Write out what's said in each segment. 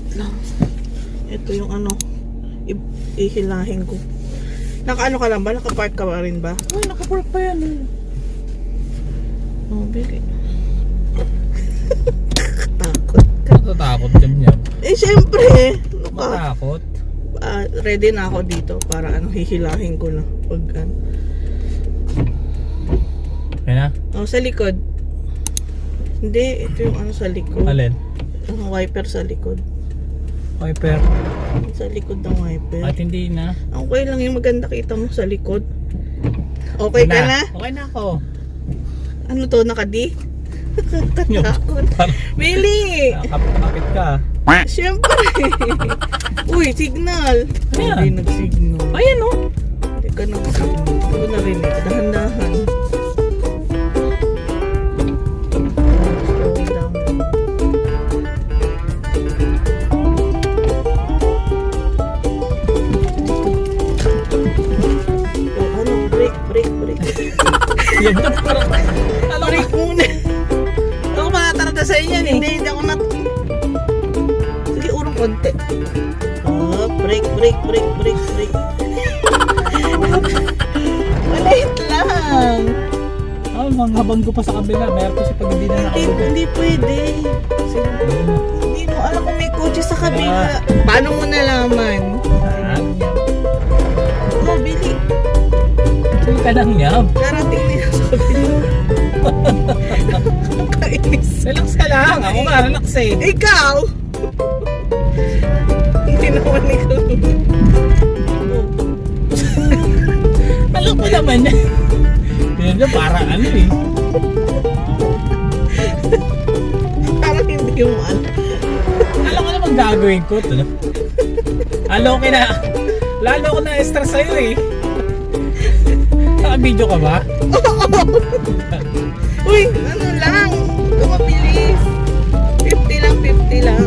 Wait lang. Ito yung ano, ihilahin ko. Nakaano ka lang ba? Nakapark ka ba rin ba? Ay, nakapark pa yan eh. Oh, bili. Takot ka. Natatakot ka niya. Eh, syempre. Ano ka? Matakot. Ready na ako dito para ano, hihilahin ko na. Pag ano. Kaya na? Oh, sa likod. Hindi, ito yung ano sa likod. Alin? Ang wiper sa likod. Wiper. Sa likod ng wiper. At hindi na. Okay lang yung maganda kita mo sa likod. Okay ka na? Okay na ako. Ano to, naka-D? Nakatakot. Bili! Nakakapit ka. Siyempre. Uy, signal. Ayan. Hindi nag-signal. Ayan o. Hindi ka nag-signal. Hindi ko narinig. Dahan-dahan. Slow down. Oh, ano? Break. Yan na parang. Alam Break muna. ako matatarata sa inyo eh. Hindi ako nat... Sige, urong konti. Oh, break. Maliit lang. Oh, manghabang ko pa sa kabila. Mayroon kasi pag hindi na nakabila. Hindi pwede. Kasi hindi mo alam kung may kotse sa kabila. Paano mo nalaman? Oh, Billy. Hindi ka lang niyab. Darating nila sa kabila. Kainis. Relax ka lang. Ako nga, relax eh. Ikaw! Hindi naman ikaw. Alam ko naman. Yan na parang ano eh. Parang hindi mo alam. Alam ko naman gagawin ko. Lalo ko na stress sa'yo eh. Naka-video ka ba? Uy, ano lang. Tumabilis. 50 lang.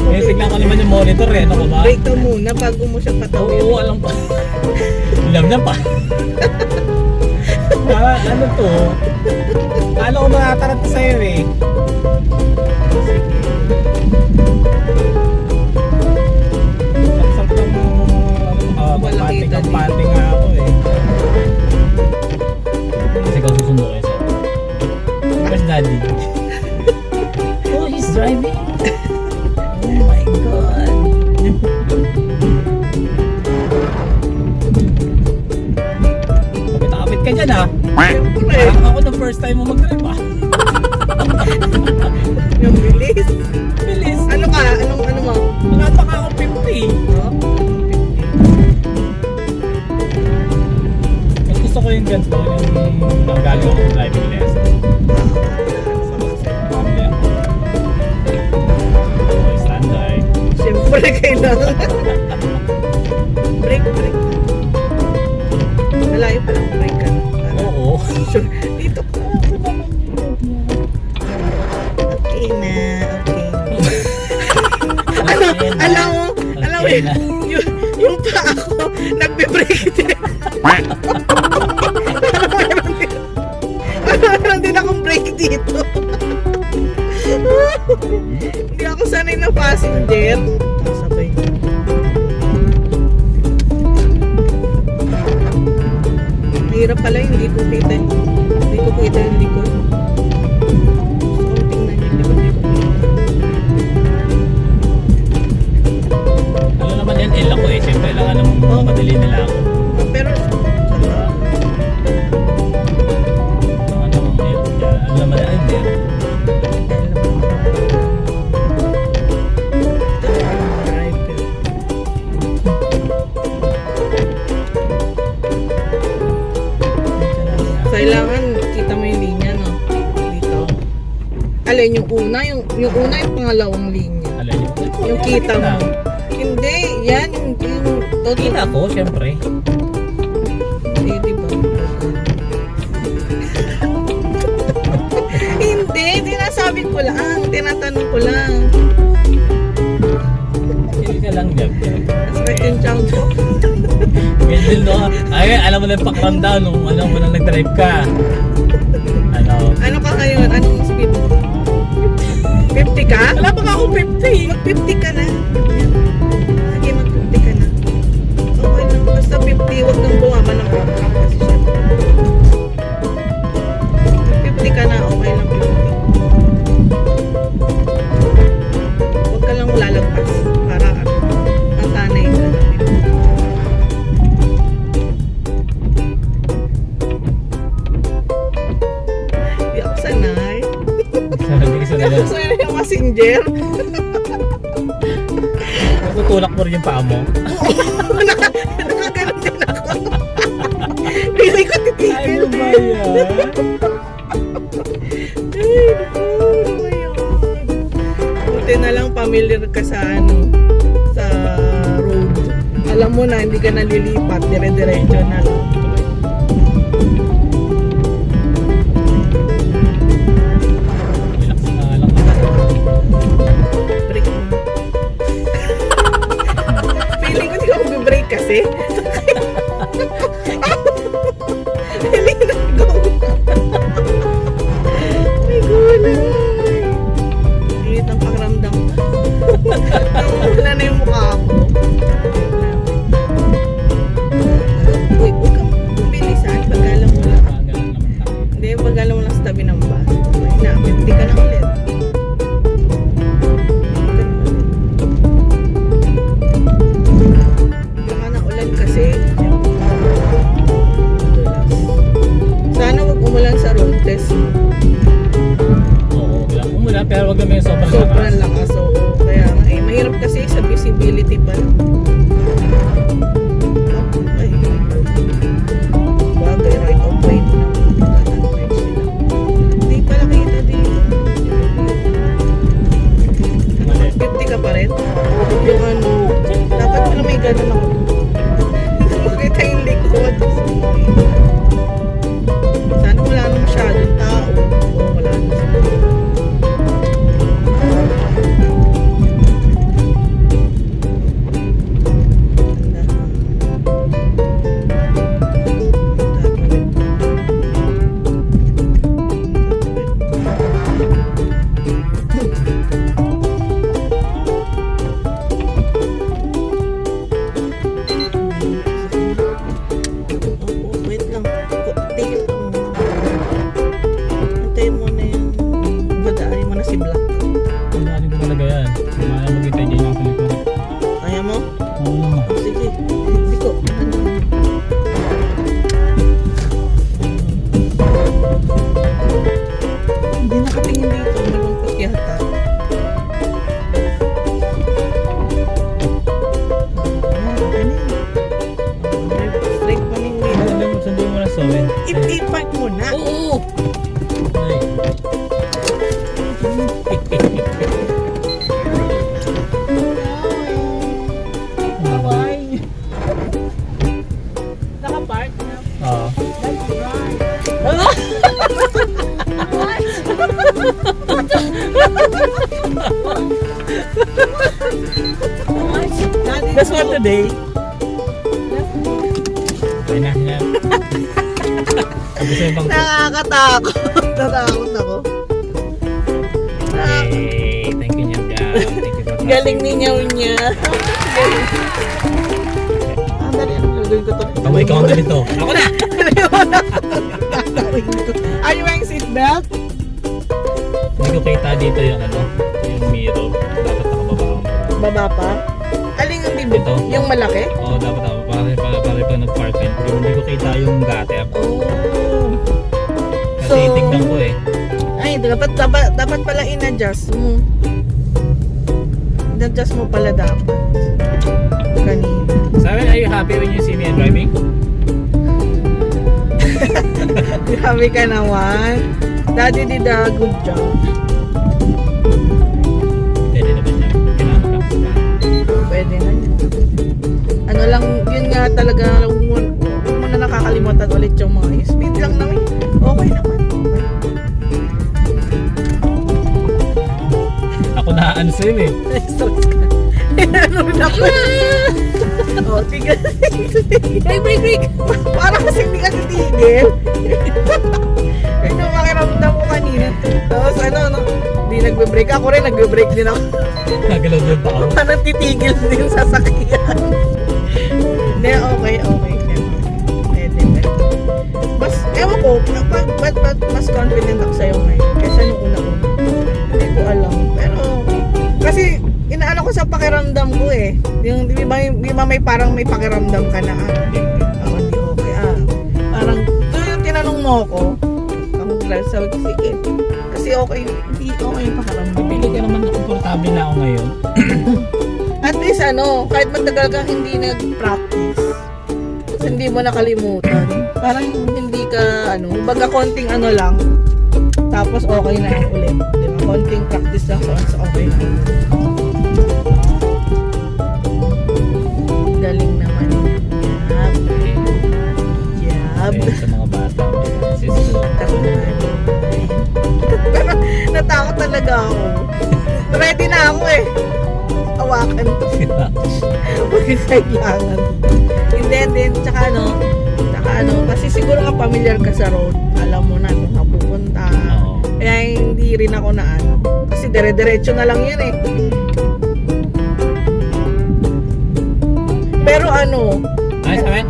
Eh, tignan ko naman yung monitor eh. Ano ka ba? Break ka muna bago mo siya patawin. Oo, alam ko. Alam na pa. Ano to? Alam ko makatarata sa'yo eh. Saksak ng Walang kita dito. pating nga ako eh. Kasi ikaw susundo kayo sa'yo. Where's daddy? Oh, he's driving. Oh my God. Kapit-kapit ka dyan ah. Siyempre. Parang ako the first time mo mag-drive ah. Yung bilis. Bilis. Ano ka? Ano mo? Nakataka ako 50. Oh? Mas gusto ko yung ganito, yung nanggaling ako ng driving lesson. Mamaya. Okay, standby. Siyempre kailangan. Break. Malayo pa lang break ka. Oo. Sure. Dito ka. Okay na. Alam mo, Okay na. yung pa ako, nagbe-break din. Meron din akong break dito. Hindi ako sanay na passenger. Sabay. Mahirap pala, hindi ko kita yung likod. Gusto kong tingnan yung likod, hindi ko kita. Ano naman yan, L ako eh. Siyempre, kailangan namang madali nila ako. Pero, Ano namang L. Ano naman yan, hindi. kailangan kita mo yung linya, no? Dito. Alin, yung una yung pangalawang linya. Alay niyo. Yung kita mo. Hindi, yan yung todo. Kita ko, siyempre. Hindi, di ba? Hindi, sinasabi ko lang. Tinatanong ko lang. Hindi ka lang dyan. Masakit yung chang ko. Ganyan no. Ay, alam mo na yung pakiramdam nung alam mo nang nag-drive ka. Ano ka ngayon? Anong speed mo? 50 ka? Wala pa nga ako 50. 50 ka na. Sige, mag-50 ka na. Okay lang. Basta 50, huwag kang bumama ng pagkakang kasi siya. 50 ka na, okay lang 50. Huwag ka lang lalagpas para masanay ka na. Hindi ako sanay. Hindi ka Hindi ako sanay yung messenger. Tutulak mo rin yung paa mo. Nakaganon din ako. Really ko titigil. Ay, ano ba yan? Ay, ano ba yun? Buti na lang familiar ka sa sa road. Alam mo na, hindi ka nalilipat, dire-diretso na lang. Relax na lang. Break mo. Feeling ko di ka mag-break kasi. Feeling na go. May gulay. Init ang pakiramdam ko. Wala na yung mukha ko. Uy, huwag kang bilisan. Pagkalang mo lang. Ganun naman tayo. Hindi, pagkalang mo lang sa tabi ng bus. Okay na, 50 ka na ulit. Baka na ulan kasi. Sana wag umulan sa road test. Oo, wala umulan pero wag naman yung sobrang Sobrang lakas. So, kaya nga eh, mahirap kasi sa visibility pa lang. Ay. Bagay, right of way na. Tatag-bridge sila. Hindi pala kita dito. Mali. 50 ka pa rin. Yung ano, dapat pala may ganun ako. Makita yung likod. Sana wala na masyadong tao. O wala na siguro. Wait lang. Tigil ka muna. Antayin mo na yung badaanin mo na si Black. Ano ko talaga yan? Mamaya mag-itay dyan yung pelikula. Kaya mo? Oo naman. Oh, sige. Hindi ko. Ano? Hindi nakatingin dito. Malungkot yata. Okay na yun. Straight pa ning way. Sundo mo na sa akin. I-park mo na. Oo! Ay. Hawaii. Naka-park na. Oo. That's right. That's for today. Ay na, na. Gusto mo bang... Nakakatakot. Natakot ako. Hey, thank you, Nyangga. Thank you for Galing ni Nyaw niya. Ah, dali. Ano gagawin ko to? Kamay ka ang ganito. Ako na! Are you wearing seatbelt? Hindi ko kita dito yung ano, yung mirror. Dapat nakababa ako. Baba pa? Aling ang libo? Ito. Yung malaki? Oo, dapat ako. Para pa nag-park yun. Hindi ko kita yung gutter. Oh. Kasi So- tignan ko eh. Ay, dapat pala in-adjust mo. In-adjust mo pala dapat. Kanina. Sabi, are you happy when you see me driving? Grabe ka naman. Daddy did a good job. Pwede naman yan. Kailangan ko lang. Pwede na yun. Ano lang, yun nga talaga, huwag mo na nakakalimutan ulit yung mga speed lang naman. Okay naman. Okay. Ako na sa'yo eh. Stress ka. Ano rin ako. Oh, tigil. Break. Parang kasi hindi ka titigil. Ito makiramdam mo kanina. Tapos ano, hindi nagbe-brake. Ako rin, nagbe-brake din ako. Nagalaw doon pa ako. Parang titigil din yung sasakyan. Hindi, okay. Pwede. Mas, ewan ko, ba't mas confident ako sa'yo ngayon kaysa nung una-una. Hindi ko alam. Pero, kasi, inaano ko sa pakiramdam ko eh. Yung, di ba may parang may pakiramdam ka na, hindi okay, parang, so yung tinanong mo ako, sabi ko, sige. Kasi okay, hindi okay yung pakiramdam. Pili ka naman na komportable na ako ngayon. At least kahit matagal kang hindi nag-practice, hindi mo nakalimutan. Parang hindi ka, baga konting lang, tapos okay na ulit. Diba? Konting practice lang, so okay na. Galing naman. Jab. Ayun, sa mga bata. Sister. Pero natakot talaga ako. Ready na ako eh. Hawakan ko. Pag kailangan. Hindi. Tsaka kasi siguro nga familiar ka sa road. Alam mo na kung napupunta. Oo. Kaya hindi rin ako na kasi dire-diretso na lang yan eh. Pero Ay, sa akin?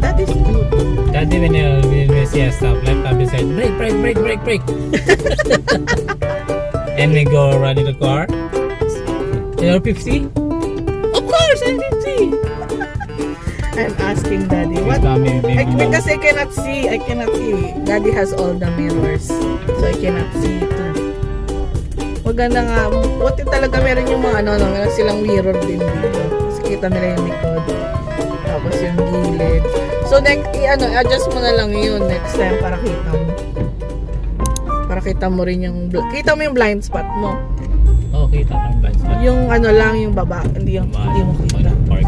that is good. Daddy, when we see a stoplight, Papi said, brake. And we go running the car. You're 50? Of course, I'm 50. I'm asking Daddy, what? Because I cannot see. Daddy has all the mirrors. So I cannot see too. Maganda nga. Buti talaga meron yung mga meron silang mirror din dito. Kasi kita nila yung likod. Tapos yung gilid. So adjust mo na lang yun next time para kita mo. Para kita mo rin yung blind spot mo. Oh, kita kang blind spot. Yung lang yung baba, hindi mo kita. Park.